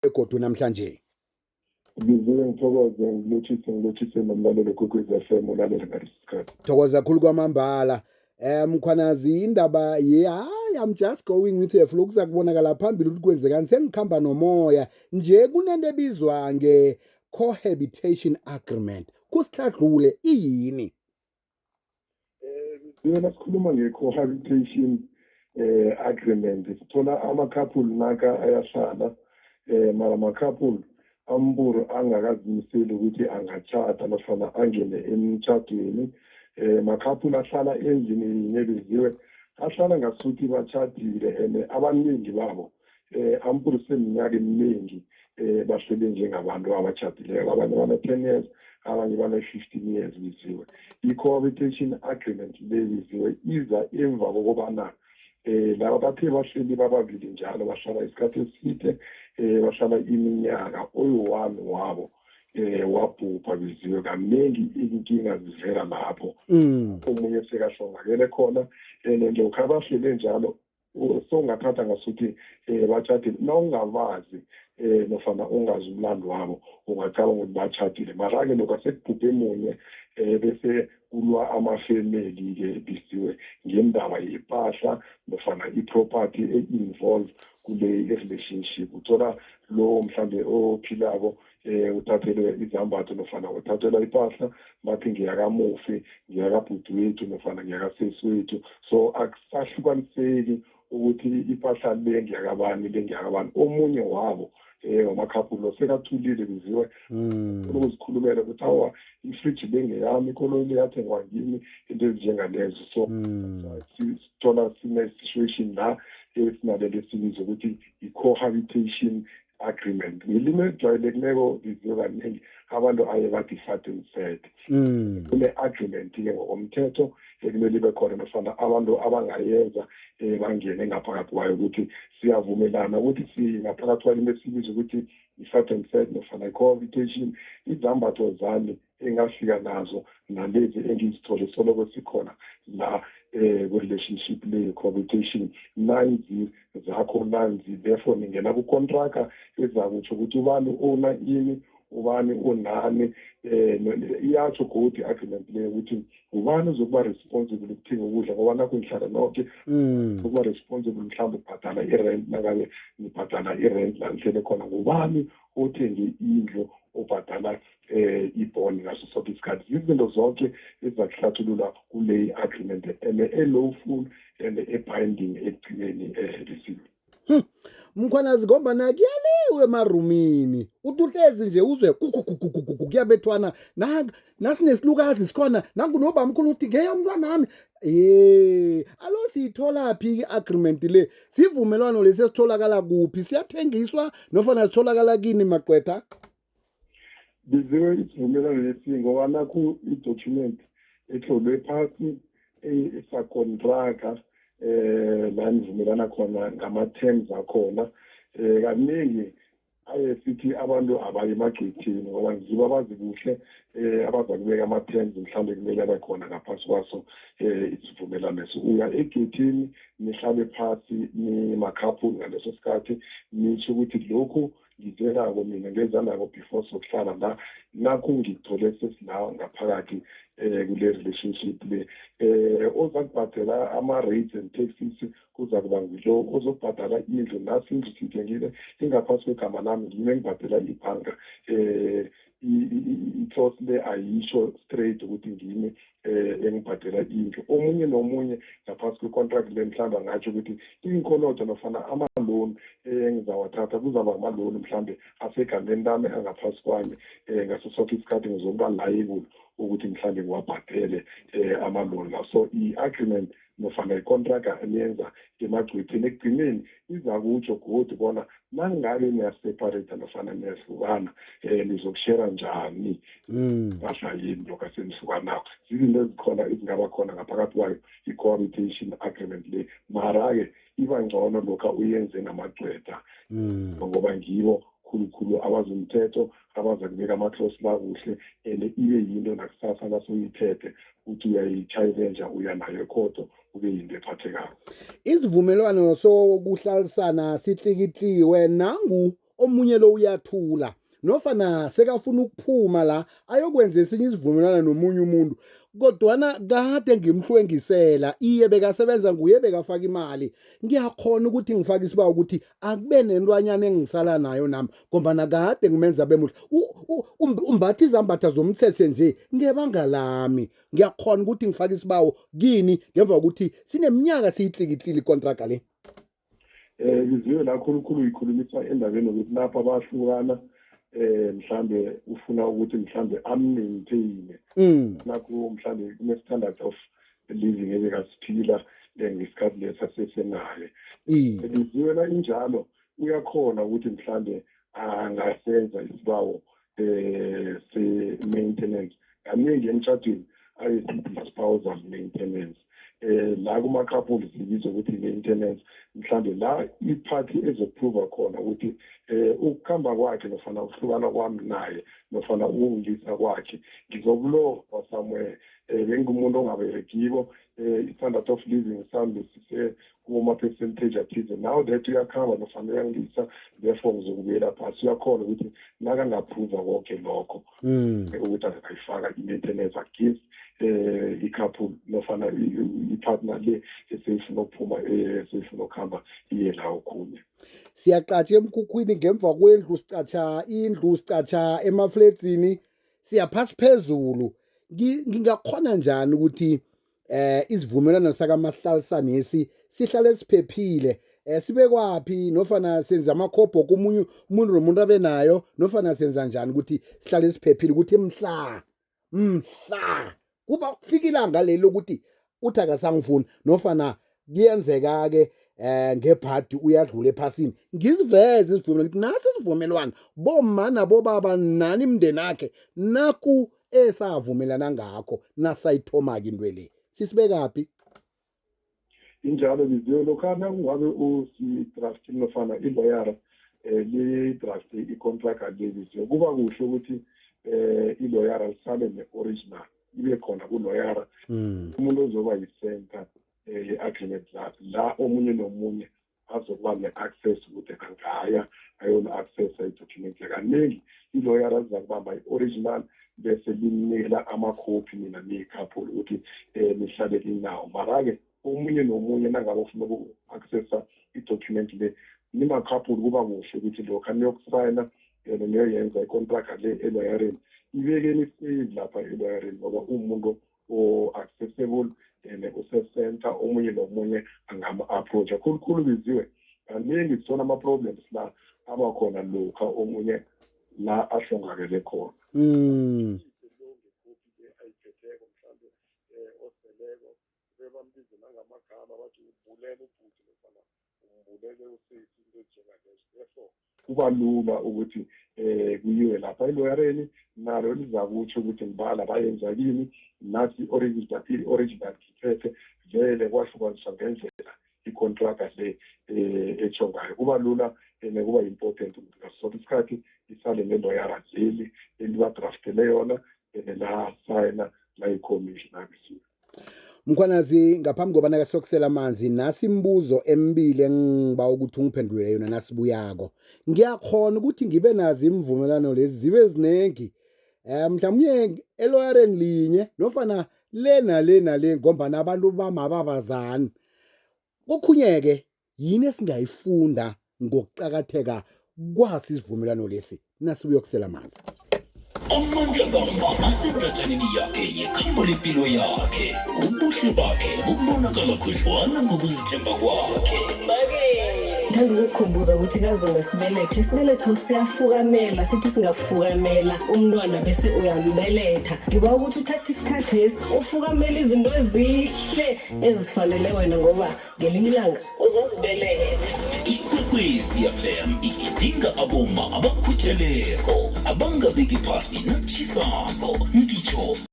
egodu namhlanje. Ngiziwe ngithokoze ngilotshise nomlalelo Kwekwezi FM ulalele ngalesikhathi. Thokoza kakhulu kwamambala. Mkhwanazi indaba I'm just going with a flow kuzakubonakala phambili ukuthi kwenzekani sengikhamba nomoya nje kunento ebizwa cohabitation agreement kusihladlule iyini. Mina sikhuluma nge-cohabitation agreement sithola ama-couple naka ayahlala mara ama-couple amburu angakazimiseli ukuthi angachata nofana angene emtshadweni ma-couple ahlala endlini yinye beziwe ahlala ngasuthi bachadile and abaningi babo amburu seminyaka eminingi bahlele njengabantu abachadileyo abanye bana-10 years abanye bana-15 years biziwe i-cohabitation agreement le biziwe iza emva kokubana laba bathe bahleli bababili njalo bahlala isikhathi eside bahlala iminyaka oyi-1 wabo wabhubha biziwe kaningi inkinga zivela lapho omunye sekahlongakele khona and lokhu abahlele njalo songathatha ngasuthi bachadile na ungabazi nofana ungazi umlando wabo ungacabanga ukuthi bachadile mara-ke lokhu asekubhubhe munye bese kulwa amafemeli-ke bisiwe ngendaba yempahla nofana i-property e-involve kule relationship uthola lo mhlambe ophilako uthathelwe izambatho nofana uthathelwa impahla bathi ngiyakamufi ngiyakabhuti wethu nofana ngiyakasesi wethu so akusahlukaniseki ukuthi impahla le ngiyakabani le ngiyakabani omunye wabo wamakhaphula sekathulile biziwe ukuzikhulumela ukuthi awa ifriji bengeyami ikoloyi le yathengwa ngimi into ezinjengalezo so sithola sine-situation la esinalelo esibizwa ukuthi i-cohabitation agreement ngelimi elijwayelekileko biziwe kaningi abantu aye bathi fat and sad kune-agreement-ke ngokomthetho ekumele ibe khona nofana abantu abangayenza bangene ngaphakathi kwayo ukuthi siyavumelana ukuthi singaphakathi kwalimo esibiza ukuthi i-fat and sad nofana i-cohabitation izambatho zami engafika nazo nalezi engizithole soloko sikhona la ku-relationship le-cohabitation nanzi zakho nanzi therefore ningena kukontraka ezakutsho ukuthi ubani una ini ubani unani iyatsho godi i-agreement leyo ukuthi ubani uzokuba responsible ukuthenga ukudla ngoba nakho ngihlala nonke ukuba responsible mhlawumbe ukubhadala i-rent nangabe ngibhadala i-rent la ngihlele khona ngubani othenge indlu obhadala ibhoni ngaso sonke isikhathi izinto zonke ezizakuhlathulula kule agreement and e-lawful and e-binding ekugcineni lesizo mkhwanazi ngombana kuyaliwe emarumini uhlezi nje uzwe kuyabethwana nasinesilukazi sikhona nangunobamkhulu uthi ngeyo mntwanami alo siyithola phi i-agreement le sivumelwano lesi esitholakala kuphi siyathengiswa nofana sitholakala kini maqwetha biziwe isivumelwano lesi ngoba nakho i-document etlolwe phasi esakontraka la nivumelana khona ngama-terms akhona kaningi sithi abantu abaye emagcwetheni ngoba ngibo abazi kuhle abaza kubeka ama-terms mhlawumbe kumele abekhona ngaphasi kwaso isivumelwano eso uya egethini nihlale phasi nimakhaphuli ngaleso sikhathi nisho ukuthi lokhu ngizerako mina ngenza nako before sokuhlala la nakho ngithole sesila ngaphakathi kule relationship le oza kubhadela ama-rates and taxes kuza kuba ngilo ozokubhadala indlu nasi indlu sithengile ingaphasi kwegama lami ngime ngibhadela ibhanga i-clause le ayisho straight ukuthi ngimi engibhadela indlu omunye nomunye ngaphasi kwe-contract le mhlawumbe angatsho ukuthi inkoloto nofana ama-loan engizawathatha kuzaba ama-loan mhlawumbe asegameni lami angaphasi kwami ngaso sonke isikhathi ngizokuba liable ukuthi mhlawumbe ngiwabhadele ama-loan la so i-agreement nofana ikontraka eliyenza emagcwetheni ekugcineni iza kutsho godi bona nangabe niyaseparate nofana niyahlukana nizokushera njani mpahla yini lokhu asenihlukanako zizinto ezikhona ezingaba khona ngaphakathi kwayo i-cohabitation agreement le mara-ke iba ngcono lokhu uyenze namagcwetha ngoba ngibo khulukhulu abazi umthetho abaza kubeka ama-clause la kuhle and ibe yinto nakusasa nasoyithethe ukuthi uyayi-challenge uya nayo ekhoto kube yinto ephathekayo. Isivumelwano sokuhlalisana sihlikihliwe nangu omunye lo uyathula nofana sekafuna ukuphuma la ayokwenza esinye isivumelwano nomunye umuntu kodwana kade ngimhlwengisela iye bekasebenza nguye bekafaka imali ngiyakhona ukuthi ngifake isibawo ukuthi akube nentwanyana engisala nayo nami ngoba kade ngimenza bemuhle umbatha izambatha zomthetho nje ngebanga lami ngiyakhona ukuthi ngifake isibawo kini ngemva kokuthi sineminyaka siyihlikihlile ikontract le Liziwe la khulukhulu ikhulumisa endabeni ukuthi lapha bahlukana mhlambe ufuna ukuthi mhlambe ammaintain nakho mhlambe kune standard of living ebekasiphila ngesikhathi lesa sesenaye liziwe la injalo uyakhona ukuthi mhlambe angasenza isibawo se-maintenance kaningi emshadweni ayesithi spousal maintenance la kuma-couples sibizwa ukuthi maintenance mhlambe la iphathi ezoprova khona ukuthi ukuhamba kwakhe nofana ukuhlukana kwami naye nofana ukungisa kwakhe ngizokulova somewhere bengumuntu ongaberekibo i-standard of living mhlawumbe sise kuma-percentage athize now that uyakhamba nofana uyangisa therefore ngizokubuyela phasi uyakhona ukuthi nakangaphruva konke lokho ukuthi angayifaka i-maintenance against i-couple nofana i-partner le eseyifuna ukuphuma eseyifuna ukuhamba iye lawo khunye siyaqatsha emkhukhwini ngemva kwendlu sicatsha indlu sicatsha emafletsini siyaphasi phezulu ngingakhona njani ukuthi isivumelwano sakamahlalisanesi sihlale siphephile sibe kwapi nofana senza amakhopho komunye umuntu nomuntu abenayo nofana senza njani ukuthi sihlale siphephile ukuthi mhla kuba kufika ilanga lelo ukuthi uthi akasangifuni nofana kuyenzeka ke ngebhadi uyadlula ephasini ngiziveze isivumelwano ukuthi naso isivumelwano bomma nabobaba nani imndeni akhe naku esavumelana ngakho nasayithoma-ke into le sisibekaphi injalo biziwe lokhana kungabe usi-draft nofana iloyara li-draft i-contract lebiziwe kuba kuhle ukuthi iloyara lisale ne-original ibe khona kuloyara umuntu ozoba yi-center ye-agreement la omunye nomunye azokuba ne-access ukuthi angaya ayona-accessa i-document kaningi iloyara ziza kubamba i-original bese limnikela amakhophi mina ne-couple ukuthi nihlale linawo mara-ke omunye nomunye nangabe ufuna uku-accessa i-document le nima-couple kuba kuhle ukuthi lokho niyokusayina niyoyenza i-contract le eloyareni ibekeni isave lapha eloyareni ngoba umuntu o-accessible use-center omunye nomunye angama-approacha khulukhulu biziwe kaningi sithola ama-problems la abakhona lokha omunye la ahlongakele khona ayiphetheko mhlawumbe oseleko bebambize nangamagama bathi ubulele ubhuti nofana umbulele usisi into ezinjengalezo therefore kuba lula ukuthi kuyiwe lapha eloyareni nalo lizakutsho ukuthi ngibala bayenza kini nathi i-original kithethe vele kwahlukaniswa ngendlela i-contract le etsho ngayo kuba lula kuba important ukuthi ngaso sonke isikhathi isale neloyara leli elibadraftele yona la sayina la i-commissioner bisiwe Mkhwanazi ngaphambi kobana sokusela amanzi nasi imbuzo emibili engiba ukuthi ungiphendule yona nasibuyako ngiyakhona ukuthi ngibe nazi imvumelano lezi zibe zinengi mhlawumnye eloyareni linye nofana le ngombana abantu bamababazana kokhunyeke yini esingayifunda ngokuqakatheka kwasi isivumelano lesi nasibuyokusela amanzi amandla kamba asengatshanini yakhe yekhambo lempilo yakhe ubuhle bakhe bubonakala khudlwana ngokuzithemba kwakhe ngithanda ukukhumbuza ukuthi kaZonga isibeletho siyafukamela sithi singafukamela umntwana bese uyambeletha ngiba ukuthi uthatha isikhathi lesi ufukamela izinto ezihle ezifanele wena ngoba ngelinye ilanga uzozibeletha ikwekwezi FM igidinga aboma abakhutheleko abangabeki phasi natshisako ngitsho